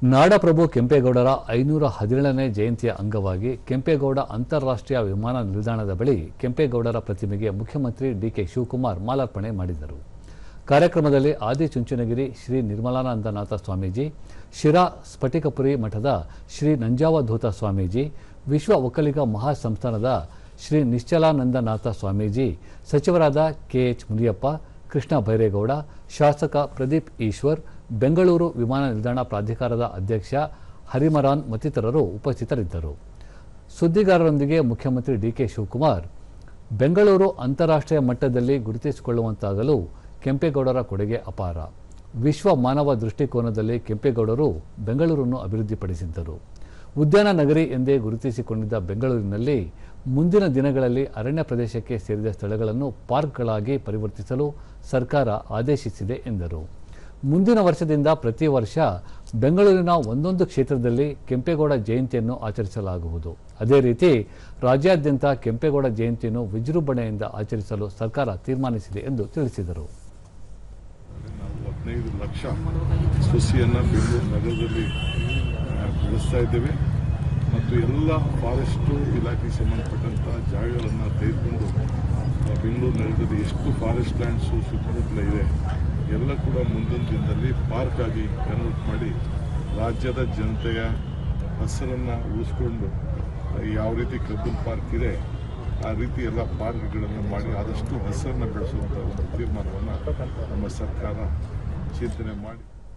ನಾಡಪ್ರಭು ಕೆಂಪೇಗೌಡರ 517ನೇ ಜಯಂತಿಯ ಅಂಗವಾಗಿ ಕೆಂಪೇಗೌಡ ಅಂತಾರಾಷ್ಟ್ರೀಯ ವಿಮಾನ ನಿಲ್ದಾಣದ ಬಳಿ ಕೆಂಪೇಗೌಡರ ಪ್ರತಿಮೆಗೆ ಮುಖ್ಯಮಂತ್ರಿ ಡಿಕೆ ಶಿವಕುಮಾರ್ ಮಾಲಾರ್ಪಣೆ ಮಾಡಿದರು. ಕಾರ್ಯಕ್ರಮದಲ್ಲಿ ಆದಿಚುಂಚನಗಿರಿ ಶ್ರೀ ನಿರ್ಮಲಾನಂದನಾಥ ಸ್ವಾಮೀಜಿ, ಶಿರಾ ಸ್ಫಟಿಕಪುರಿ ಮಠದ ಶ್ರೀ ನಂಜಾವಧೂತ ಸ್ವಾಮೀಜಿ, ವಿಶ್ವ ಒಕ್ಕಲಿಗ ಮಹಾಸಂಸ್ಥಾನದ ಶ್ರೀ ನಿಶ್ಚಲಾನಂದನಾಥ ಸ್ವಾಮೀಜಿ, ಸಚಿವರಾದ ಕೆಎಚ್ ಮುನಿಯಪ್ಪ, ಕೃಷ್ಣ ಬೈರೇಗೌಡ, ಶಾಸಕ ಪ್ರದೀಪ್ ಈಶ್ವರ್, ಬೆಂಗಳೂರು ವಿಮಾನ ನಿಲ್ದಾಣ ಪ್ರಾಧಿಕಾರದ ಅಧ್ಯಕ್ಷ ಹರಿಮರಾನ್ ಮತ್ತಿತರರು ಉಪಸ್ಥಿತರಿದ್ದರು. ಸುದ್ದಿಗಾರರೊಂದಿಗೆ ಮುಖ್ಯಮಂತ್ರಿ ಡಿಕೆ ಶಿವಕುಮಾರ್, ಬೆಂಗಳೂರು ಅಂತಾರಾಷ್ಟ್ರೀಯ ಮಟ್ಟದಲ್ಲಿ ಗುರುತಿಸಿಕೊಳ್ಳುವಂತಾಗಲು ಕೆಂಪೇಗೌಡರ ಕೊಡುಗೆ ಅಪಾರ. ವಿಶ್ವ ಮಾನವ ದೃಷ್ಟಿಕೋನದಲ್ಲಿ ಕೆಂಪೇಗೌಡರು ಬೆಂಗಳೂರನ್ನು ಅಭಿವೃದ್ಧಿಪಡಿಸಿದ್ದರು. ಉದ್ಯಾನ ನಗರಿ ಎಂದೇ ಗುರುತಿಸಿಕೊಂಡಿದ್ದ ಬೆಂಗಳೂರಿನಲ್ಲಿ ಮುಂದಿನ ದಿನಗಳಲ್ಲಿ ಅರಣ್ಯ ಪ್ರದೇಶಕ್ಕೆ ಸೇರಿದ ಸ್ಥಳಗಳನ್ನು ಪಾರ್ಕ್ಗಳಾಗಿ ಪರಿವರ್ತಿಸಲು ಸರ್ಕಾರ ಆದೇಶಿಸಿದೆ ಎಂದರು. ಮುಂದಿನ ವರ್ಷದಿಂದ ಪ್ರತಿ ವರ್ಷ ಬೆಂಗಳೂರಿನ ಒಂದೊಂದು ಕ್ಷೇತ್ರದಲ್ಲಿ ಕೆಂಪೇಗೌಡ ಜಯಂತಿಯನ್ನು ಆಚರಿಸಲಾಗುವುದು. ಅದೇ ರೀತಿ ರಾಜ್ಯಾದ್ಯಂತ ಕೆಂಪೇಗೌಡ ಜಯಂತಿಯನ್ನು ವಿಜೃಂಭಣೆಯಿಂದ ಆಚರಿಸಲು ಸರ್ಕಾರ ತೀರ್ಮಾನಿಸಿದೆ ಎಂದು ತಿಳಿಸಿದರು. 15 ಲಕ್ಷ ಸಸಿಯನ್ನು ಬೆಂಗಳೂರು ನಗರದಲ್ಲಿ ಬೆಳೆಸ್ತಾ ಇದ್ದೇವೆ ಮತ್ತು ಎಲ್ಲ ಫಾರೆಸ್ಟು ಇಲಾಖೆಗೆ ಸಂಬಂಧಪಟ್ಟಂಥ ಜಾಗಗಳನ್ನು ತೆಗೆದುಕೊಂಡು ಬೆಂಗಳೂರು ನಗರದಲ್ಲಿ ಎಷ್ಟು ಫಾರೆಸ್ಟ್ ಲ್ಯಾಂಡ್ಸು ಸುತ್ತಮುತ್ತಲ ಇದೆ ಎಲ್ಲ ಕೂಡ ಮುಂದಿನ ದಿನದಲ್ಲಿ ಪಾರ್ಕ್ ಆಗಿ ಕನ್ವರ್ಟ್ ಮಾಡಿ ರಾಜ್ಯದ ಜನತೆಯ ಹೆಸರನ್ನು ಉಳಿಸ್ಕೊಂಡು ಯಾವ ರೀತಿ ಕಬ್ಬನ್ ಪಾರ್ಕ್ ಇದೆ ಆ ರೀತಿ ಎಲ್ಲ ಪಾರ್ಕ್ಗಳನ್ನು ಮಾಡಿ ಆದಷ್ಟು ಹೆಸರನ್ನು ಬೆಳೆಸುವಂಥ ಒಂದು ತೀರ್ಮಾನವನ್ನು ನಮ್ಮ ಸರ್ಕಾರ ಚಿಂತನೆ ಮಾಡಿ